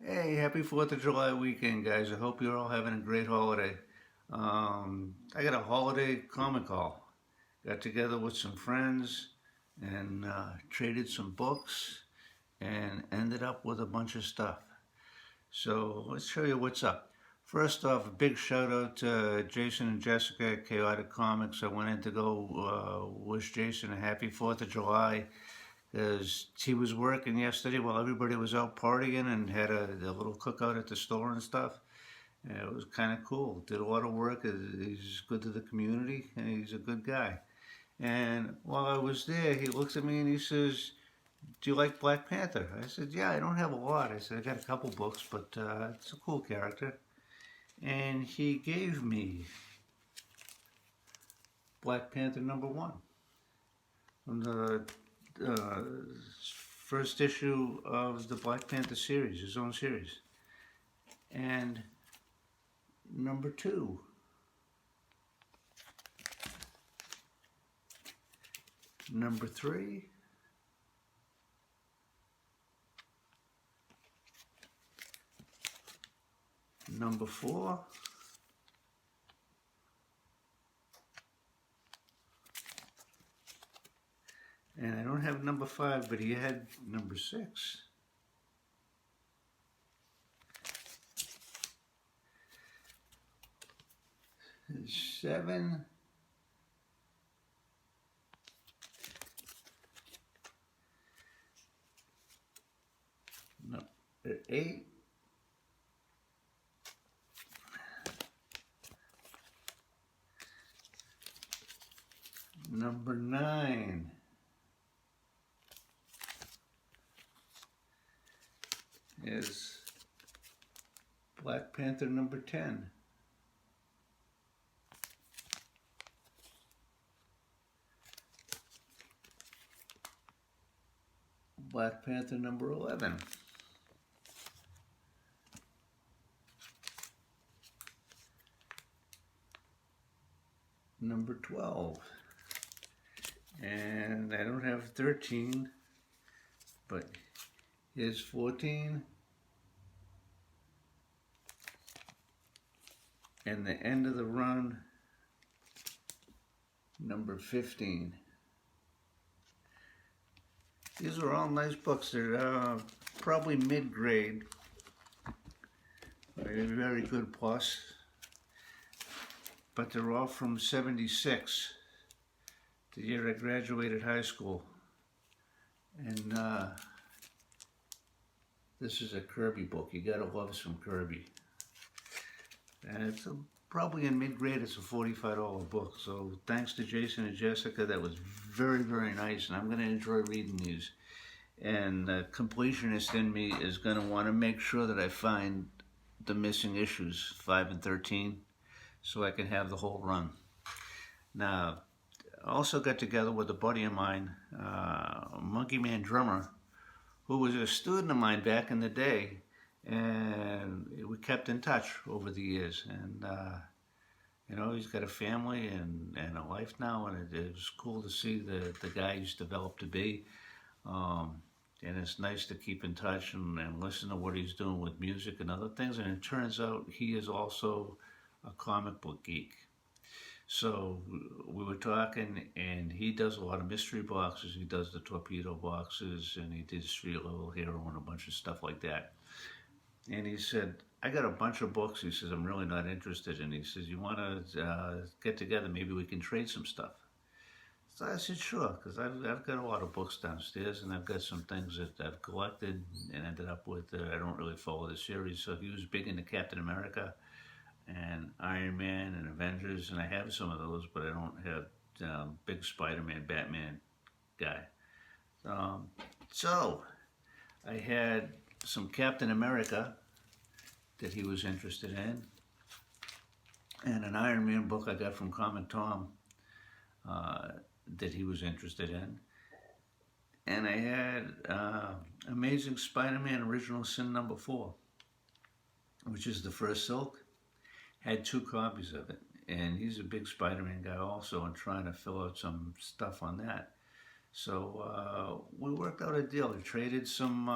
Hey, happy 4th of July weekend, guys. I hope you're all having a great holiday. I got a holiday comic call. Got together with some friends and traded some books and ended up with a bunch of stuff. So let's show you what's up. First off, a big shout out to Jason and Jessica at Chaotic Comics. I went in to go wish Jason a happy 4th of July because he was working yesterday while everybody was out partying and had a little cookout at the store and stuff. And it was kind of cool. Did a lot of work. He's good to the community and he's a good guy. And while I was there, he looks at me and he says, "Do you like Black Panther?" I said, "Yeah, I don't have a lot." I said, "I got a couple books, but it's a cool character." And he gave me Black Panther #1 from the uh, first issue of the Black Panther series, his own series. And #2, #3, #4, and I don't have #5, but he had #6. 7, no, 8, #9 is Black Panther #10. Black Panther #11. #12. And I don't have 13, but here's 14. And the end of the run, #15. These are all nice books. They're probably mid-grade, very good plus, but they're all from '76, the year I graduated high school. And this is a Kirby book. You gotta love some Kirby. And it's probably in mid-grade. It's a $45 book. So thanks to Jason and Jessica, that was very, very nice. And I'm going to enjoy reading these. And the completionist in me is going to want to make sure that I find the missing issues, 5 and 13, so I can have the whole run. Now, I also got together with a buddy of mine, Monkey Man Drummer, who was a student of mine back in the day, and we kept in touch over the years. And you know, he's got a family and a life now, and it was cool to see the guy he's developed to be. And it's nice to keep in touch and listen to what he's doing with music and other things. And it turns out he is also a comic book geek. So we were talking, and he does a lot of mystery boxes. He does the torpedo boxes, and he did Street Level Hero and a bunch of stuff like that. And he said, "I got a bunch of books." He says, "I'm really not interested in." He says, "You want to get together? Maybe we can trade some stuff." So I said, "Sure," because I've got a lot of books downstairs, and I've got some things that I've collected and ended up with. I don't really follow the series. So he was big into Captain America and Iron Man and Avengers, and I have some of those, but I don't have big Spider-Man, Batman guy. So I had some Captain America that he was interested in, and an Iron Man book I got from Comic Tom that he was interested in. And I had Amazing Spider-Man Original Sin #4, which is the first Silk. Had 2 copies of it, and he's a big Spider-Man guy also, and trying to fill out some stuff on that. So we worked out a deal. We traded some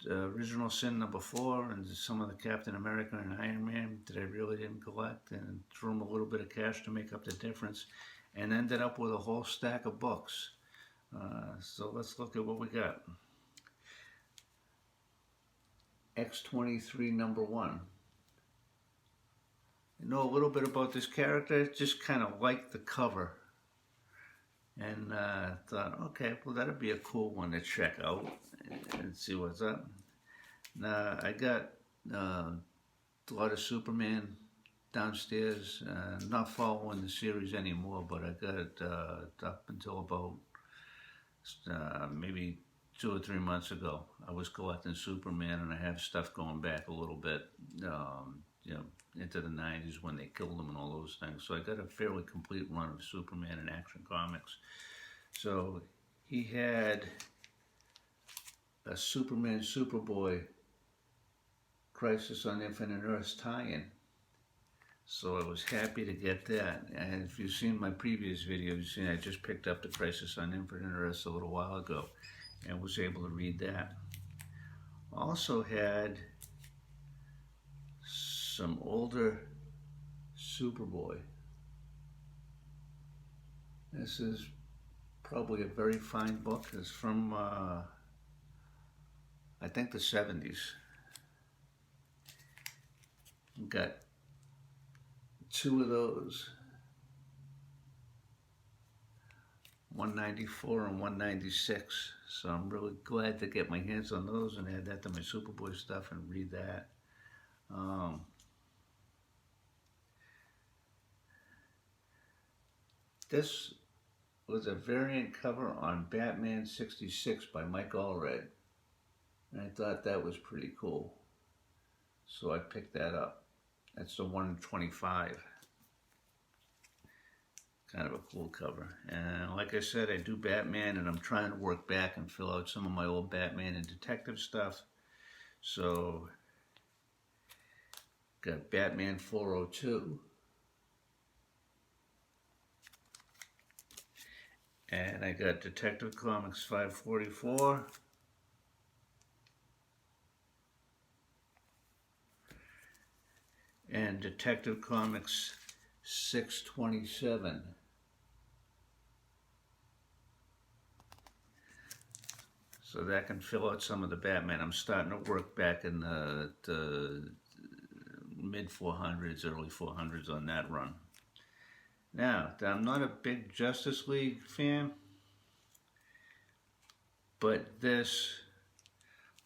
original Sin #4 and some of the Captain America and Iron Man that I really didn't collect, and threw them a little bit of cash to make up the difference, and ended up with a whole stack of books. So let's look at what we got. X-23 #1. I know a little bit about this character, just kind of liked the cover. And thought, okay, well that'd be a cool one to check out and see what's up. Now I got a lot of Superman downstairs, not following the series anymore, but I got it up until about maybe 2 or 3 months ago. I was collecting Superman, and I have stuff going back a little bit, you know, into the 90s when they killed him and all those things. So I got a fairly complete run of Superman in Action Comics. So he had a Superman Superboy Crisis on Infinite Earths tie-in. So I was happy to get that. And if you've seen my previous videos, you've seen I just picked up the Crisis on Infinite Earths a little while ago and was able to read that. Also had some older Superboy. This is probably a very fine book. It's from, I think, the 70s. Got 2 of those, 194 and 196. So I'm really glad to get my hands on those and add that to my Superboy stuff and read that. This was a variant cover on Batman 66 by Mike Allred, and I thought that was pretty cool, so I picked that up. That's the 125. Kind of a cool cover. And like I said, I do Batman, and I'm trying to work back and fill out some of my old Batman and detective stuff. So got Batman 402. And I got Detective Comics 544. And Detective Comics 627. So that can fill out some of the Batman. I'm starting to work back in the mid 400s, early 400s on that run. Now, I'm not a big Justice League fan, but this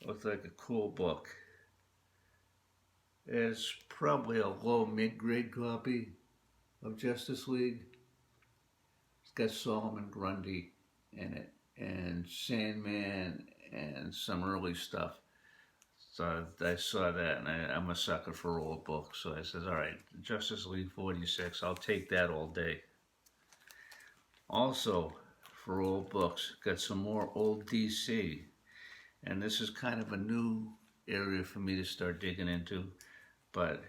looks like a cool book. It's probably a low mid-grade copy of Justice League. It's got Solomon Grundy in it, and Sandman, and some early stuff. So I saw that, and I'm a sucker for old books. So I said, all right, Justice League 46, I'll take that all day. Also, for old books, got some more old DC. And this is kind of a new area for me to start digging into. But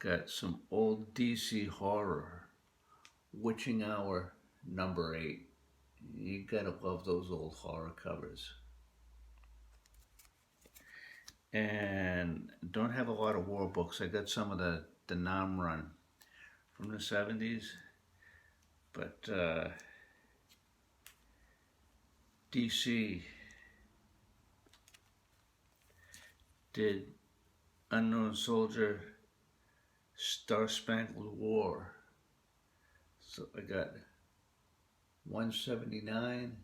got some old DC horror. Witching Hour #8. You gotta love those old horror covers. And don't have a lot of war books. I got some of the Nam run from the 70s, but DC did Unknown Soldier, Star Spangled War. So I got 179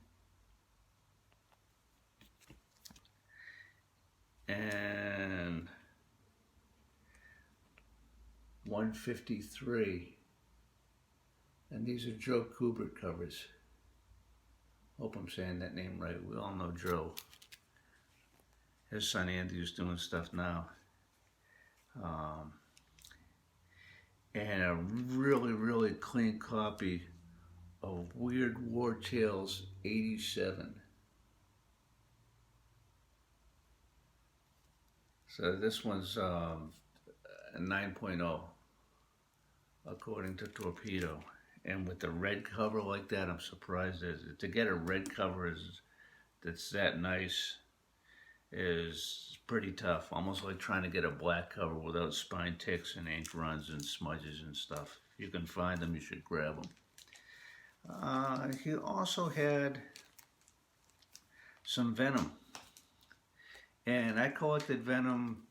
and 153, and these are Joe Kubert covers. Hope I'm saying that name right. We all know Joe. His son Andy is doing stuff now. And a really, really clean copy of Weird War Tales 87. So this one's a 9.0 according to Torpedo. And with the red cover like that, I'm surprised to get a red cover that's that nice. is pretty tough, almost like trying to get a black cover without spine ticks and ink runs and smudges and stuff. If you can find them, you should grab them. He also had some Venom, and I collected Venom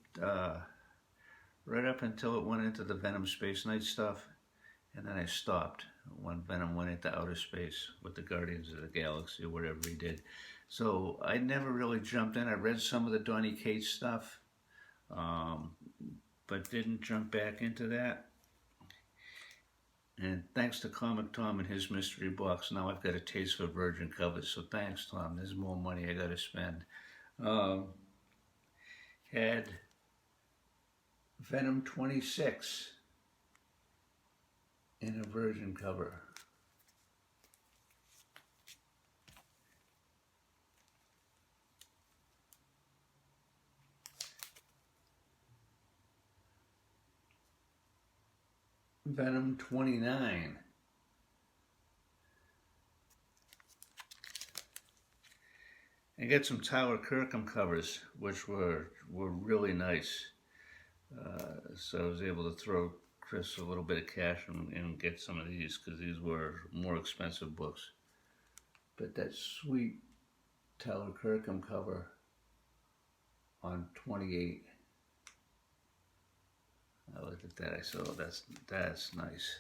right up until it went into the Venom Space Knight stuff, and then I stopped when Venom went into outer space with the Guardians of the Galaxy or whatever he did. So I never really jumped in. I read some of the Donny Cates stuff, but didn't jump back into that. And thanks to Comic Tom and his mystery box, now I've got a taste for virgin covers. So thanks, Tom. There's more money I got to spend. Had Venom 26 in a virgin cover. Venom 29. And get some Tyler Kirkham covers, which were really nice. So I was able to throw Chris a little bit of cash and get some of these, because these were more expensive books. But that sweet Tyler Kirkham cover on 28. I looked at that, I said, oh, that's nice.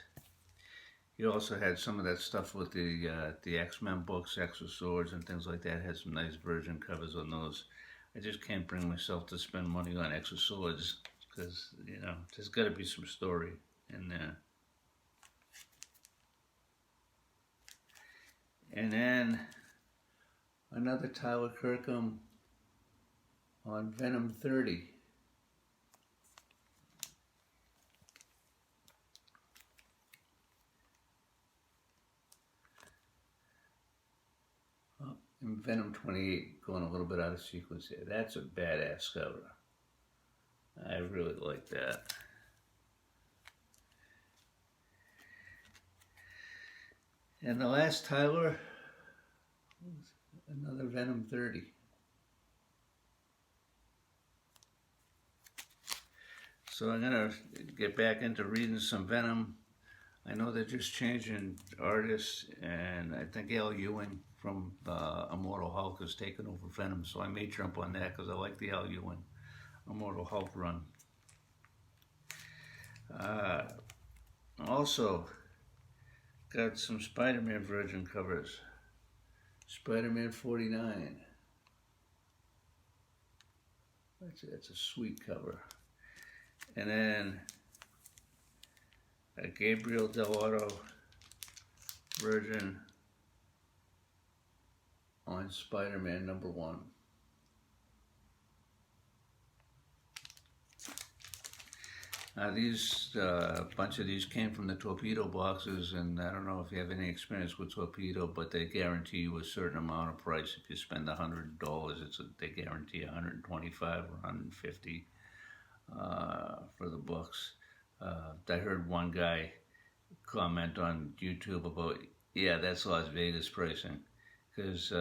He also had some of that stuff with the X-Men books, X of Swords and things like that. Had some nice virgin covers on those. I just can't bring myself to spend money on X of Swords, because, you know, there's got to be some story in there. And then another Tyler Kirkham on Venom 30. And Venom 28 going a little bit out of sequence here. That's a badass cover. I really like that. And the last Tyler, another Venom 30. So I'm gonna get back into reading some Venom. I know they're just changing artists, and I think Al Ewing from Immortal Hulk has taken over Venom, so I may jump on that because I like the Al Ewing Immortal Hulk run. Also, got some Spider-Man virgin covers. Spider-Man 49. That's a sweet cover. And then a Gabriel Del Oro version on Spider-Man #1. These bunch of these came from the torpedo boxes, and I don't know if you have any experience with torpedo, but they guarantee you a certain amount of price. If you spend $100, they guarantee 125 or 150 for the books. I heard one guy comment on YouTube about, yeah, that's Las Vegas pricing, because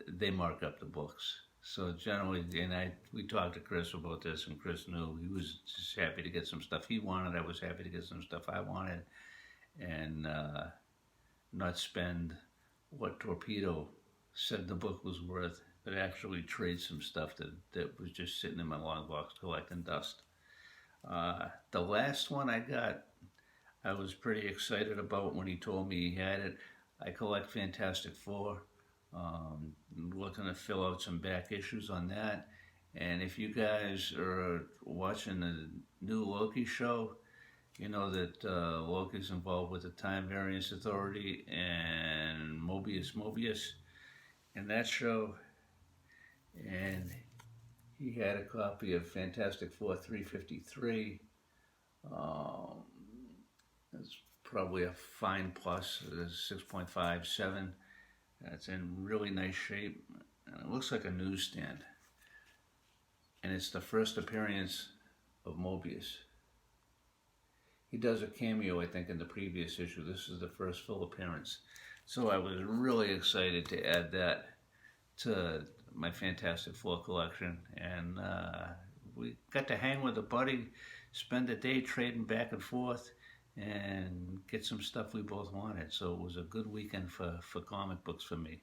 they mark up the books. So generally, and we talked to Chris about this, and Chris knew. He was just happy to get some stuff he wanted. I was happy to get some stuff I wanted, and not spend what Torpedo said the book was worth, but actually trade some stuff that was just sitting in my long box collecting dust. The last one I got, I was pretty excited about when he told me he had it. I collect Fantastic Four. Looking to fill out some back issues on that. And if you guys are watching the new Loki show, you know that Loki's involved with the Time Variance Authority and Mobius in that show. And he had a copy of Fantastic Four 353. It's probably a fine plus, 6.57. It's in really nice shape, and it looks like a newsstand. And it's the first appearance of Mobius. He does a cameo, I think, in the previous issue. This is the first full appearance. So I was really excited to add that to my Fantastic Four collection, and we got to hang with a buddy, spend a day trading back and forth, and get some stuff we both wanted. So it was a good weekend for comic books for me.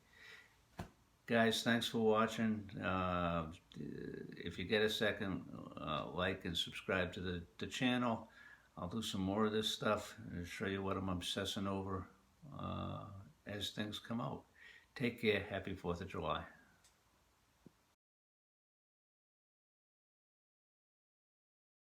Guys, thanks for watching. If you get a second, like and subscribe to the channel. I'll do some more of this stuff and show you what I'm obsessing over as things come out. Take care. Happy 4th of July.